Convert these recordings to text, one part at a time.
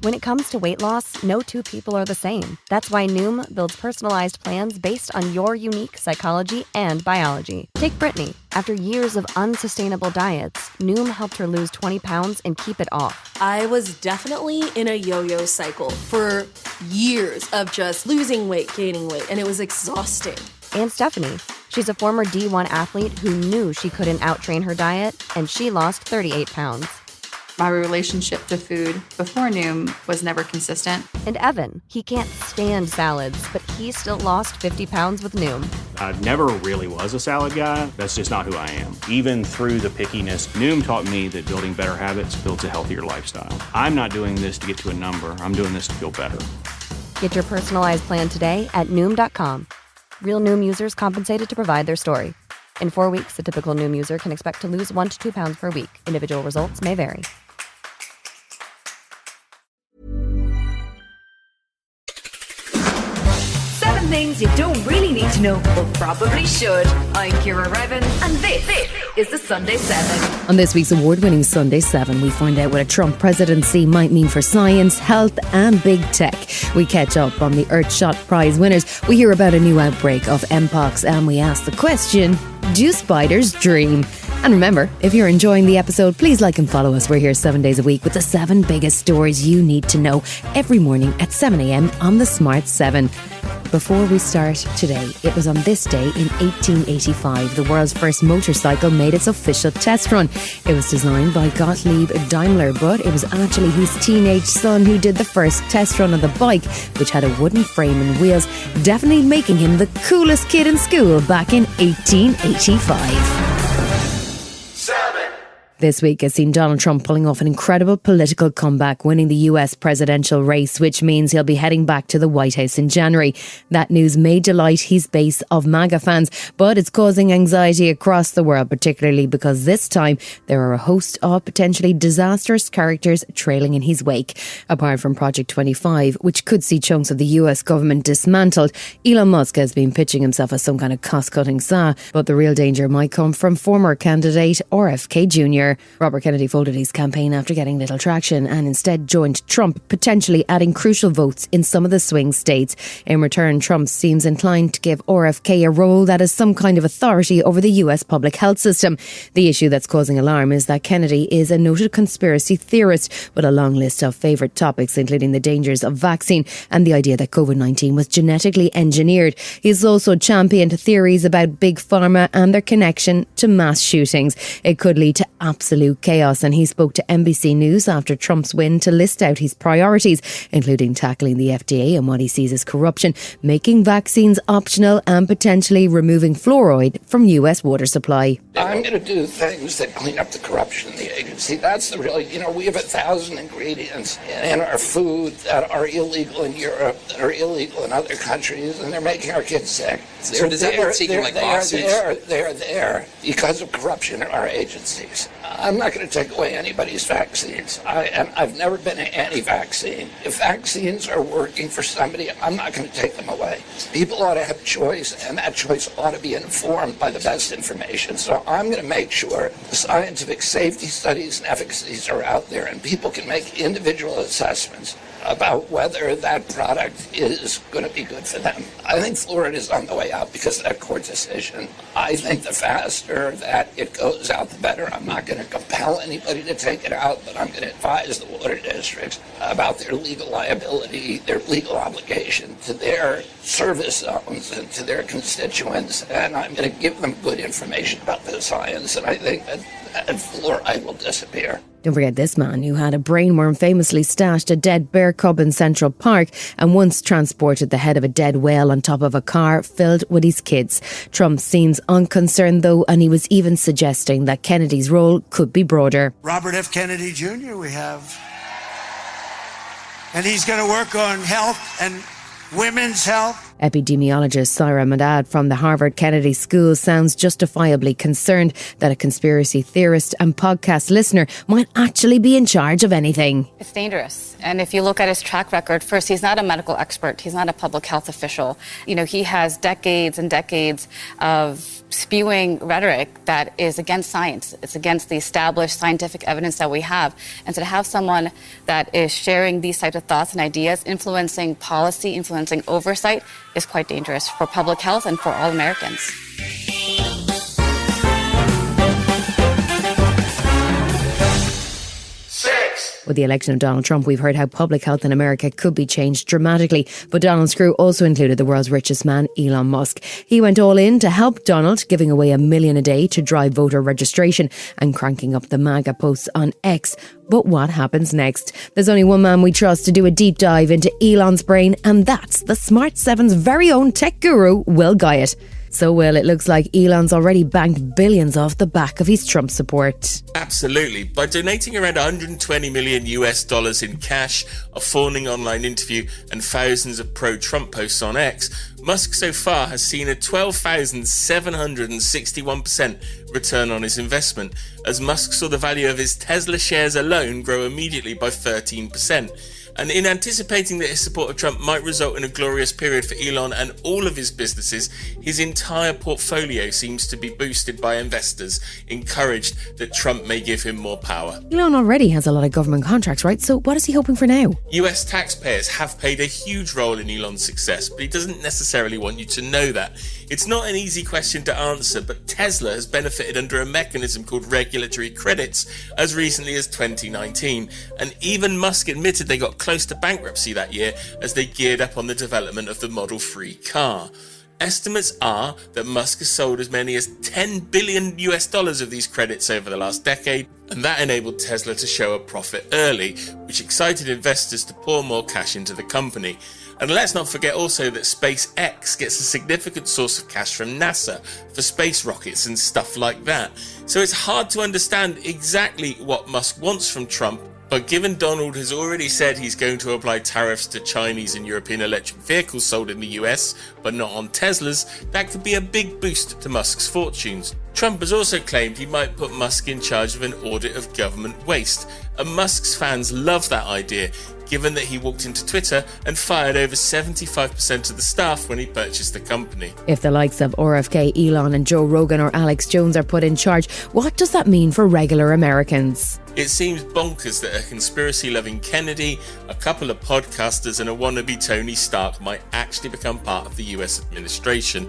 When it comes to weight loss, no two people are the same. That's why Noom builds personalized plans based on your unique psychology and biology. Take Brittany. After years of unsustainable diets, Noom helped her lose 20 pounds and keep it off. I was definitely in a yo-yo cycle for years of just losing weight, gaining weight, and it was exhausting. And Stephanie. She's a former D1 athlete who knew she couldn't outtrain her diet, and she lost 38 pounds. My relationship to food before Noom was never consistent. And Evan, he can't stand salads, but he still lost 50 pounds with Noom. I never really was a salad guy. That's just not who I am. Even through the pickiness, Noom taught me that building better habits builds a healthier lifestyle. I'm not doing this to get to a number. I'm doing this to feel better. Get your personalized plan today at Noom.com. Real Noom users compensated to provide their story. In 4 weeks, the typical Noom user can expect to lose 1 to 2 pounds per week. Individual results may vary. 7 things you don't really need to know, but probably should. I'm Ciara Revin, and this is the Sunday 7. On this week's award-winning Sunday 7, we find out what a Trump presidency might mean for science, health and big tech. We catch up on the Earthshot prize winners. We hear about a new outbreak of Mpox, and we ask the question, do spiders dream? And remember, if you're enjoying the episode, please like and follow us. We're here 7 days a week with the 7 biggest stories you need to know every morning at 7 a.m. on the Smart 7. Before we start today, it was on this day in 1885 the world's first motorcycle made its official test run. It was designed by Gottlieb Daimler, but it was actually his teenage son who did the first test run of the bike, which had a wooden frame and wheels, definitely making him the coolest kid in school back in 1885. This week has seen Donald Trump pulling off an incredible political comeback, winning the US presidential race, which means he'll be heading back to the White House in January. That news may delight his base of MAGA fans, but it's causing anxiety across the world, particularly because this time there are a host of potentially disastrous characters trailing in his wake. Apart from Project 25, which could see chunks of the US government dismantled, Elon Musk has been pitching himself as some kind of cost-cutting czar, but the real danger might come from former candidate RFK Jr. Robert Kennedy folded his campaign after getting little traction and instead joined Trump, potentially adding crucial votes in some of the swing states. In return, Trump seems inclined to give RFK a role that is some kind of authority over the US public health system. The issue that's causing alarm is that Kennedy is a noted conspiracy theorist with a long list of favourite topics, including the dangers of vaccine and the idea that COVID-19 was genetically engineered. He's also championed theories about big pharma and their connection to mass shootings. It could lead to absolute chaos, and he spoke to NBC News after Trump's win to list out his priorities, including tackling the FDA and what he sees as corruption, making vaccines optional and potentially removing fluoride from US water supply. I'm going to do things that clean up the corruption in the agency. That's the really, we have 1,000 ingredients in our food that are illegal in Europe, that are illegal in other countries, and they're making our kids sick. So does that mean seeking like lawsuits? They're there because of corruption in our agencies. I'm not going to take away anybody's vaccines. I've never been anti-vaccine. If vaccines are working for somebody, I'm not going to take them away. People ought to have choice, and that choice ought to be informed by the best information. So I'm going to make sure the scientific safety studies and efficacies are out there, and people can make individual assessments about whether that product is going to be good for them. I think fluoride is on the way out because of that court decision. I think the faster that it goes out, the better. I'm not going to compel anybody to take it out, but I'm going to advise the water districts about their legal liability, their legal obligation to their service zones and to their constituents, and I'm going to give them good information about the science, and I think that fluoride will disappear. Don't forget this man who had a brainworm famously stashed a dead bear cub in Central Park and once transported the head of a dead whale on top of a car filled with his kids. Trump seems unconcerned though, and he was even suggesting that Kennedy's role could be broader. Robert F. Kennedy Jr. we have. And he's going to work on health and women's health Epidemiologist Syra Madad from the Harvard Kennedy School sounds justifiably concerned that a conspiracy theorist and podcast listener might actually be in charge of anything. It's dangerous. And if you look at his track record, first, he's not a medical expert. He's not a public health official. He has decades and decades of spewing rhetoric that is against science. It's against the established scientific evidence that we have. And so to have someone that is sharing these types of thoughts and ideas, influencing policy, influencing oversight, is quite dangerous for public health and for all Americans. With the election of Donald Trump, we've heard how public health in America could be changed dramatically. But Donald's crew also included the world's richest man, Elon Musk. He went all in to help Donald, giving away $1 million a day to drive voter registration and cranking up the MAGA posts on X. But what happens next? There's only one man we trust to do a deep dive into Elon's brain, and that's the Smart 7's very own tech guru, Will Guyatt. So, Will, it looks like Elon's already banked billions off the back of his Trump support. Absolutely. By donating around $120 million in cash, a fawning online interview, and thousands of pro-Trump posts on X, Musk so far has seen a 12,761% return on his investment, as Musk saw the value of his Tesla shares alone grow immediately by 13%. And in anticipating that his support of Trump might result in a glorious period for Elon and all of his businesses, his entire portfolio seems to be boosted by investors, encouraged that Trump may give him more power. Elon already has a lot of government contracts, right? So what is he hoping for now? US taxpayers have played a huge role in Elon's success, but he doesn't necessarily want you to know that. It's not an easy question to answer, but Tesla has benefited under a mechanism called regulatory credits as recently as 2019, and even Musk admitted they got close to bankruptcy that year as they geared up on the development of the Model 3 car. Estimates are that Musk has sold as many as $10 billion of these credits over the last decade, and that enabled Tesla to show a profit early, which excited investors to pour more cash into the company. And let's not forget also that SpaceX gets a significant source of cash from NASA for space rockets and stuff like that. So it's hard to understand exactly what Musk wants from Trump, but given Donald has already said he's going to apply tariffs to Chinese and European electric vehicles sold in the US, but not on Teslas, that could be a big boost to Musk's fortunes. Trump has also claimed he might put Musk in charge of an audit of government waste, and Musk's fans love that idea, given that he walked into Twitter and fired over 75% of the staff when he purchased the company. If the likes of RFK, Elon and Joe Rogan or Alex Jones are put in charge, what does that mean for regular Americans? It seems bonkers that a conspiracy-loving Kennedy, a couple of podcasters and a wannabe Tony Stark might actually become part of the US administration.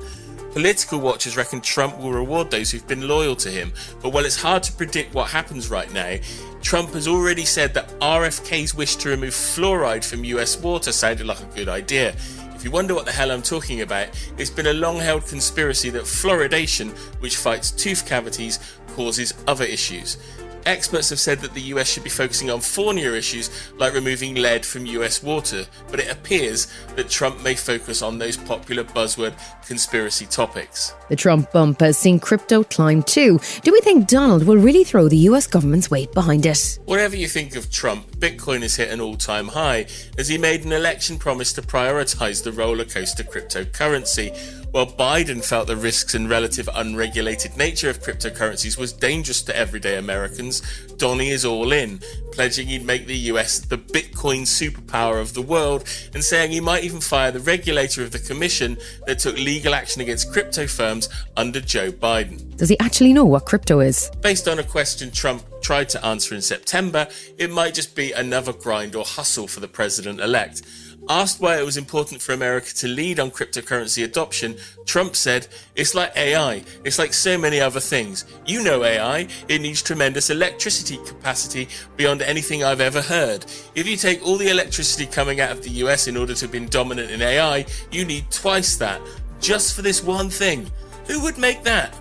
Political watchers reckon Trump will reward those who've been loyal to him, but while it's hard to predict what happens right now, Trump has already said that RFK's wish to remove fluoride from US water sounded like a good idea. If you wonder what the hell I'm talking about, it's been a long-held conspiracy that fluoridation, which fights tooth cavities, causes other issues. Experts have said that the US should be focusing on thornier issues like removing lead from US water, but it appears that Trump may focus on those popular buzzword conspiracy topics. The Trump bump has seen crypto climb too. Do we think Donald will really throw the US government's weight behind it? Whatever you think of Trump, Bitcoin has hit an all-time high as he made an election promise to prioritise the roller coaster cryptocurrency. While Biden felt the risks and relative unregulated nature of cryptocurrencies was dangerous to everyday Americans, Donnie is all in, pledging he'd make the US the Bitcoin superpower of the world and saying he might even fire the regulator of the commission that took legal action against crypto firms under Joe Biden. Does he actually know what crypto is? Based on a question Trump tried to answer in September, it might just be another grind or hustle for the president-elect. Asked why it was important for America to lead on cryptocurrency adoption, Trump said, "It's like AI. It's like so many other things. You know AI. It needs tremendous electricity capacity beyond anything I've ever heard. If you take all the electricity coming out of the US in order to have been dominant in AI, you need twice that. Just for this one thing. Who would make that?"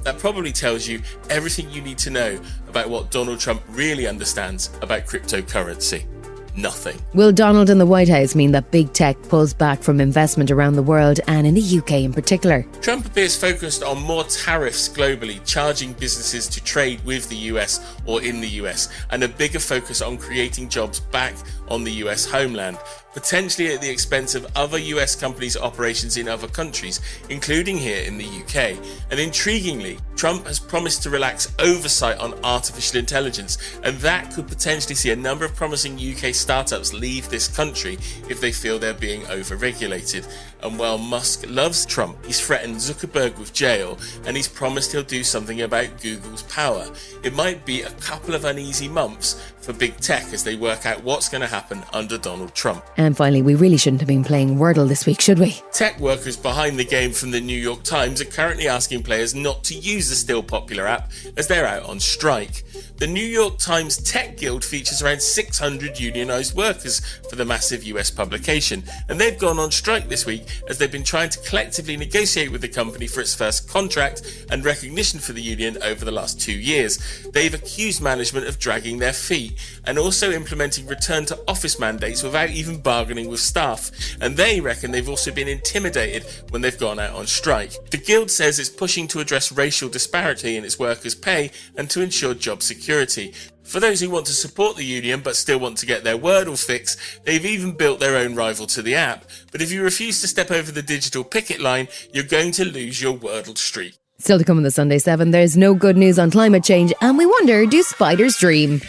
That probably tells you everything you need to know about what Donald Trump really understands about cryptocurrency. nothing. Will Donald in the White House mean that big tech pulls back from investment around the world and in the UK in particular? Trump appears focused on more tariffs globally, charging businesses to trade with the US or in the US, and a bigger focus on creating jobs back on the US homeland, potentially at the expense of other US companies' operations in other countries, including here in the UK. And intriguingly, Trump has promised to relax oversight on artificial intelligence, and that could potentially see a number of promising UK startups leave this country if they feel they're being over-regulated. And while Musk loves Trump, he's threatened Zuckerberg with jail, and he's promised he'll do something about Google's power. It might be a couple of uneasy months for big tech as they work out what's going to happen under Donald Trump. And finally, we really shouldn't have been playing Wordle this week, should we? Tech workers behind the game from the New York Times are currently asking players not to use the still popular app as they're out on strike. The New York Times Tech Guild features around 600 unionised workers for the massive US publication, and they've gone on strike this week as they've been trying to collectively negotiate with the company for its first contract and recognition for the union over the last 2 years. They've accused management of dragging their feet and also implementing return to office mandates without even bargaining with staff, and they reckon they've also been intimidated when they've gone out on strike. The Guild says it's pushing to address racial disparity in its workers' pay and to ensure job security. For those who want to support the union but still want to get their Wordle fix, they've even built their own rival to the app. But if you refuse to step over the digital picket line, you're going to lose your Wordle streak. Still to come on the Sunday 7, there's no good news on climate change, and we wonder, do spiders dream?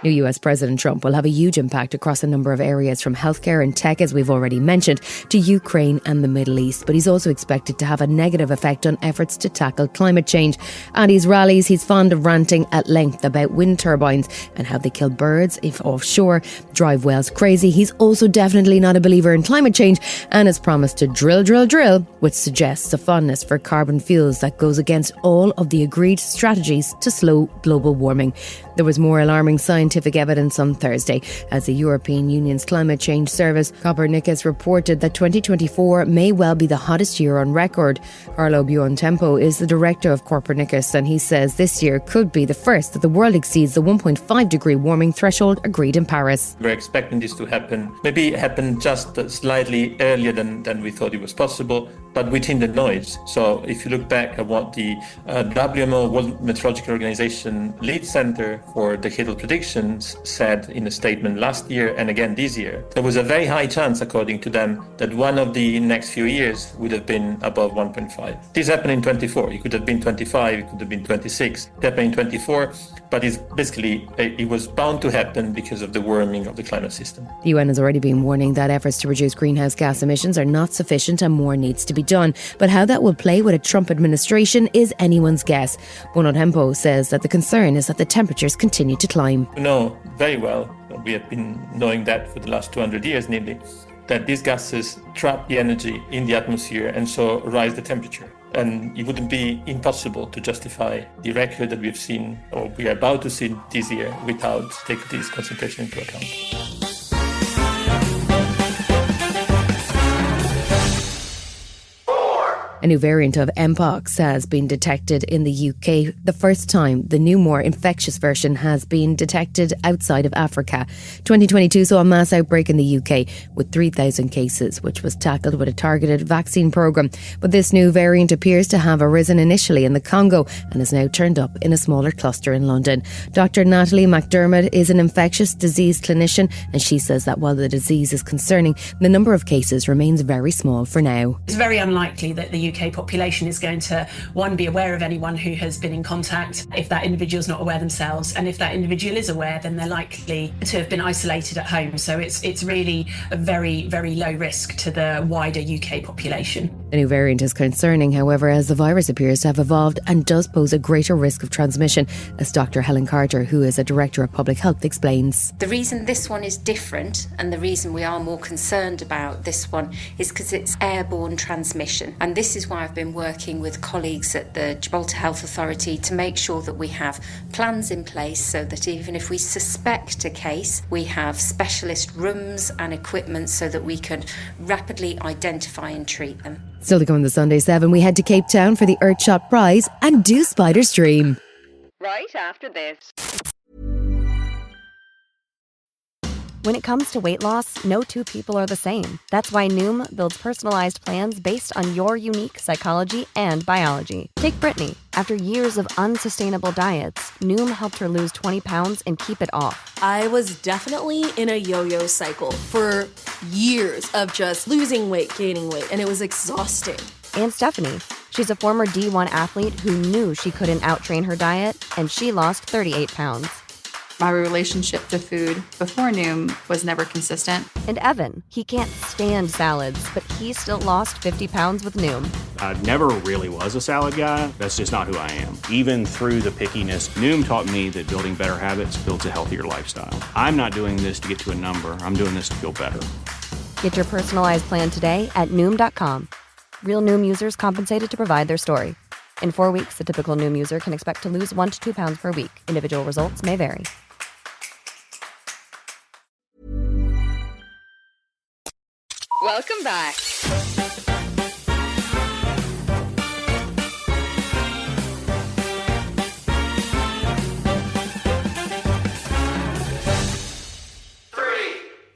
New US President Trump will have a huge impact across a number of areas, from healthcare and tech, as we've already mentioned, to Ukraine and the Middle East. But he's also expected to have a negative effect on efforts to tackle climate change. At his rallies, he's fond of ranting at length about wind turbines and how they kill birds if offshore, drive whales crazy. He's also definitely not a believer in climate change and has promised to drill, which suggests a fondness for carbon fuels that goes against all of the agreed strategies to slow global warming. There was more alarming scientific evidence on Thursday as the European Union's climate change service, Copernicus, reported that 2024 may well be the hottest year on record. Carlo Buontempo is the director of Copernicus, and he says this year could be the first that the world exceeds the 1.5 degree warming threshold agreed in Paris. We're expecting this to happen, maybe happen just slightly earlier than we thought it was possible, but within the noise. So if you look back at what the WMO, World Meteorological Organization lead center for decadal predictions said in a statement last year and again this year, there was a very high chance, according to them, that one of the next few years would have been above 1.5. This happened in 24. It could have been 25, it could have been 26. It happened in 24, but it's basically, it was bound to happen because of the warming of the climate system. The UN has already been warning that efforts to reduce greenhouse gas emissions are not sufficient and more needs to be done. But how that will play with a Trump administration is anyone's guess. Buontempo says that the concern is that the temperatures continue to climb. We know very well, we have been knowing that for the last 200 years nearly, that these gases trap the energy in the atmosphere and so rise the temperature. And it wouldn't be impossible to justify the record that we've seen, or we are about to see this year, without taking this concentration into account. A new variant of Mpox has been detected in the UK. The first time the new, more infectious version has been detected outside of Africa. 2022 saw a mass outbreak in the UK with 3,000 cases, which was tackled with a targeted vaccine programme. But this new variant appears to have arisen initially in the Congo and has now turned up in a smaller cluster in London. Dr. Natalie McDermott is an infectious disease clinician, and she says that while the disease is concerning, the number of cases remains very small for now. It's very unlikely that the UK population is going to, one, be aware of anyone who has been in contact if that individual is not aware themselves, and if that individual is aware, then they're likely to have been isolated at home. So it's really a very, very low risk to the wider UK population. The new variant is concerning, however, as the virus appears to have evolved and does pose a greater risk of transmission, as Dr. Helen, who is a Director of Public Health, explains. The reason this one is different, and the reason we are more concerned about this one, is because it's airborne transmission. And this is why I've been working with colleagues at the Gibraltar Health Authority to make sure that we have plans in place so that even if we suspect a case, we have specialist rooms and equipment so that we can rapidly identify and treat them. Still to come on the Sunday 7, we head to Cape Town for the Earthshot prize and do Spider's Dream. Right after this. When it comes to weight loss, no two people are the same. That's why Noom builds personalized plans based on your unique psychology and biology. Take Brittany. After years of unsustainable diets, Noom helped her lose 20 pounds and keep it off. I was definitely in a yo-yo cycle for years of just losing weight, gaining weight, and it was exhausting. And Stephanie. She's a former D1 athlete who knew she couldn't outtrain her diet, and she lost 38 pounds. My relationship to food before Noom was never consistent. And Evan, he can't stand salads, but he still lost 50 pounds with Noom. I never really was a salad guy. That's just not who I am. Even through the pickiness, Noom taught me that building better habits builds a healthier lifestyle. I'm not doing this to get to a number. I'm doing this to feel better. Get your personalized plan today at Noom.com. Real Noom users compensated to provide their story. In 4 weeks, the typical Noom user can expect to lose 1 to 2 pounds per week. Individual results may vary. Welcome back.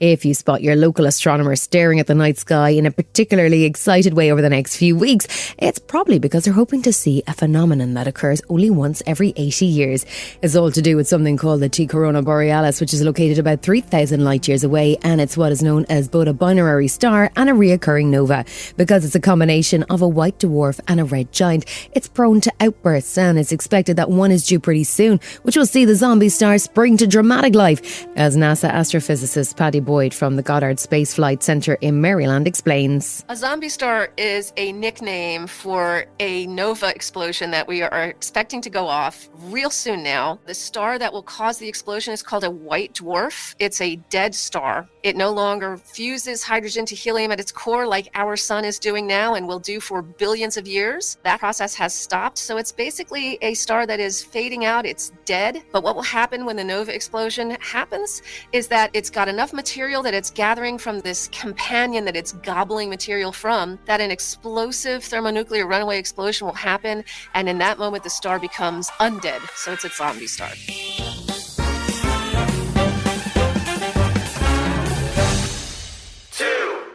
If you spot your local astronomer staring at the night sky in a particularly excited way over the next few weeks, it's probably because they're hoping to see a phenomenon that occurs only once every 80 years. It's all to do with something called the T Corona Borealis, which is located about 3,000 light years away, and it's what is known as both a binary star and a reoccurring nova. Because it's a combination of a white dwarf and a red giant, it's prone to outbursts, and it's expected that one is due pretty soon, which will see the zombie star spring to dramatic life, as NASA astrophysicist Padi from the Goddard Spaceflight Center in Maryland explains. A zombie star is a nickname for a nova explosion that we are expecting to go off real soon now. The star that will cause the explosion is called a white dwarf. It's a dead star. It no longer fuses hydrogen to helium at its core like our sun is doing now and will do for billions of years. That process has stopped, so it's basically a star that is fading out. It's dead. But what will happen when the nova explosion happens is that it's got enough material that it's gathering from this companion that it's gobbling material from, that an explosive thermonuclear runaway explosion will happen, and in that moment the star becomes undead, so it's a zombie star.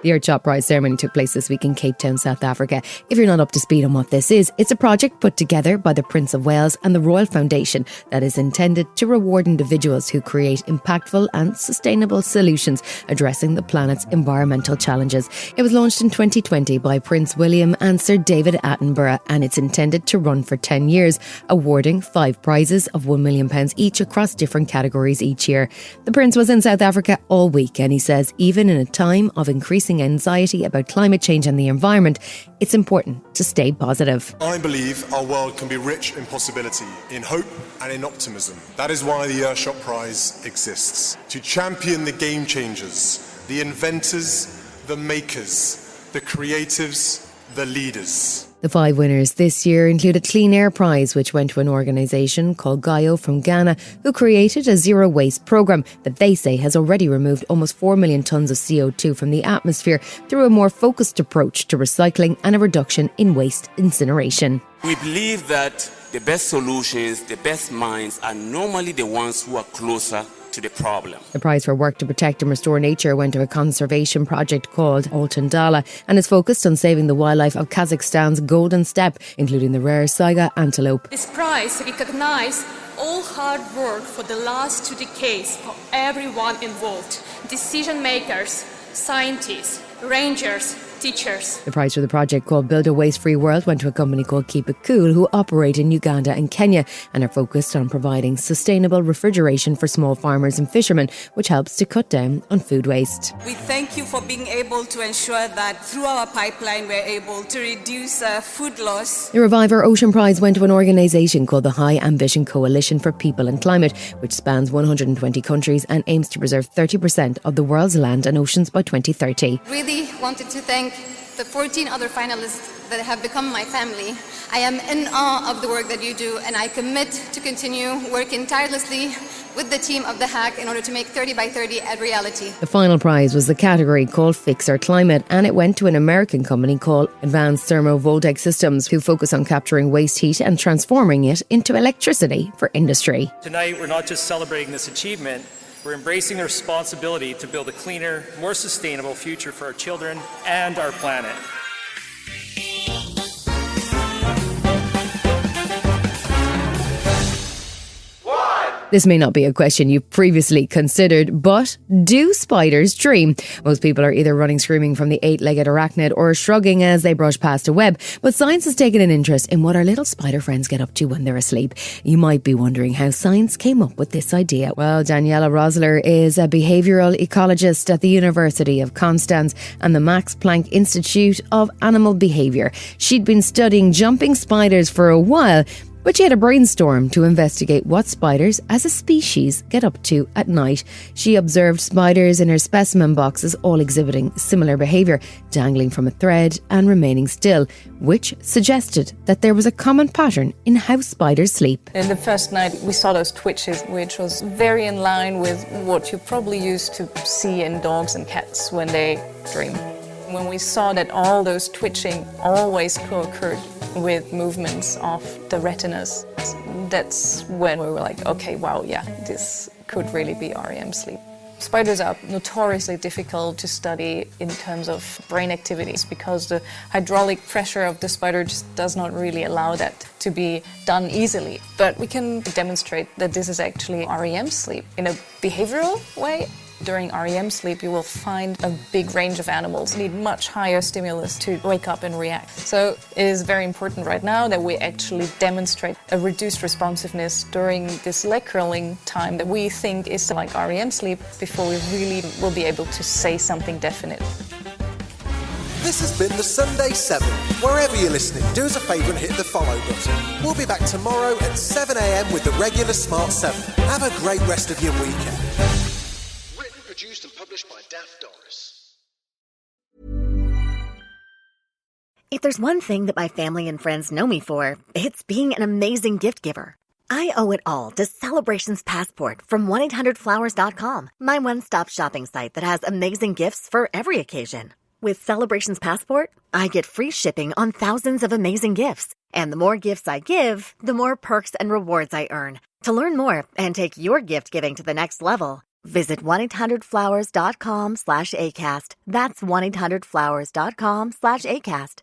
The Earthshot Prize ceremony took place this week in Cape Town, South Africa. If you're not up to speed on what this is, it's a project put together by the Prince of Wales and the Royal Foundation that is intended to reward individuals who create impactful and sustainable solutions addressing the planet's environmental challenges. It was launched in 2020 by Prince William and Sir David Attenborough, and it's intended to run for 10 years, awarding 5 prizes of £1 million each across different categories each year. The Prince was in South Africa all week, and he says even in a time of increasing anxiety about climate change and the environment, it's important to stay positive. I believe our world can be rich in possibility, in hope and in optimism. That is why the Earthshot Prize exists. To champion the game changers, the inventors, the makers, the creatives, the leaders. The 5 winners this year include a Clean Air Prize, which went to an organisation called Guyatt from Ghana, who created a zero waste programme that they say has already removed almost 4 million tonnes of CO2 from the atmosphere through a more focused approach to recycling and a reduction in waste incineration. We believe that the best solutions, the best minds are normally the ones who are closer to the problem. The prize for work to protect and restore nature went to a conservation project called Altandala and is focused on saving the wildlife of Kazakhstan's golden steppe, including the rare Saiga antelope. This prize recognizes all hard work for the last 2 decades for everyone involved: decision makers, scientists, rangers, teachers. The prize for the project called Build a Waste-Free World went to a company called Keep It Cool, who operate in Uganda and Kenya and are focused on providing sustainable refrigeration for small farmers and fishermen, which helps to cut down on food waste. We thank you for being able to ensure that through our pipeline we're able to reduce food loss. The Reviver Ocean Prize went to an organisation called the High Ambition Coalition for People and Climate, which spans 120 countries and aims to preserve 30% of the world's land and oceans by 2030. Really wanted to thank the 14 other finalists that have become my family, I am in awe of the work that you do, and I commit to continue working tirelessly with the team of The Hack in order to make 30 by 30 a reality. The final prize was the category called Fix Our Climate, and it went to an American company called Advanced Thermovoltaic Systems, who focus on capturing waste heat and transforming it into electricity for industry. Tonight, we're not just celebrating this achievement, we're embracing the responsibility to build a cleaner, more sustainable future for our children and our planet. This may not be a question you've previously considered, but do spiders dream? Most people are either running screaming from the 8-legged arachnid or shrugging as they brush past a web. But science has taken an interest in what our little spider friends get up to when they're asleep. You might be wondering how science came up with this idea. Well, Daniela Rosler is a behavioural ecologist at the University of Konstanz and the Max Planck Institute of Animal Behaviour. She'd been studying jumping spiders for a while, but she had a brainstorm to investigate what spiders as a species get up to at night. She observed spiders in her specimen boxes all exhibiting similar behaviour, dangling from a thread and remaining still, which suggested that there was a common pattern in how spiders sleep. In the first night we saw those twitches, which was very in line with what you probably used to see in dogs and cats when they dream. When we saw that all those twitching always co-occurred with movements of the retinas, that's when we were like, okay, wow, yeah, this could really be REM sleep. Spiders are notoriously difficult to study in terms of brain activities because the hydraulic pressure of the spider just does not really allow that to be done easily. But we can demonstrate that this is actually REM sleep in a behavioral way. During REM sleep, you will find a big range of animals need much higher stimulus to wake up and react. So it is very important right now that we actually demonstrate a reduced responsiveness during this leg curling time that we think is like REM sleep before we really will be able to say something definite. This has been the Sunday 7. Wherever you're listening, do us a favour and hit the follow button. We'll be back tomorrow at 7 a.m. with the regular Smart 7. Have a great rest of your weekend. Produced and published by Daft Doris. If there's one thing that my family and friends know me for, it's being an amazing gift giver. I owe it all to Celebrations Passport from 1-800-Flowers.com, my one-stop shopping site that has amazing gifts for every occasion. With Celebrations Passport, I get free shipping on thousands of amazing gifts. And the more gifts I give, the more perks and rewards I earn. To learn more and take your gift giving to the next level, visit 1-800-Flowers.com/ACAST. That's 1-800-Flowers.com/ACAST.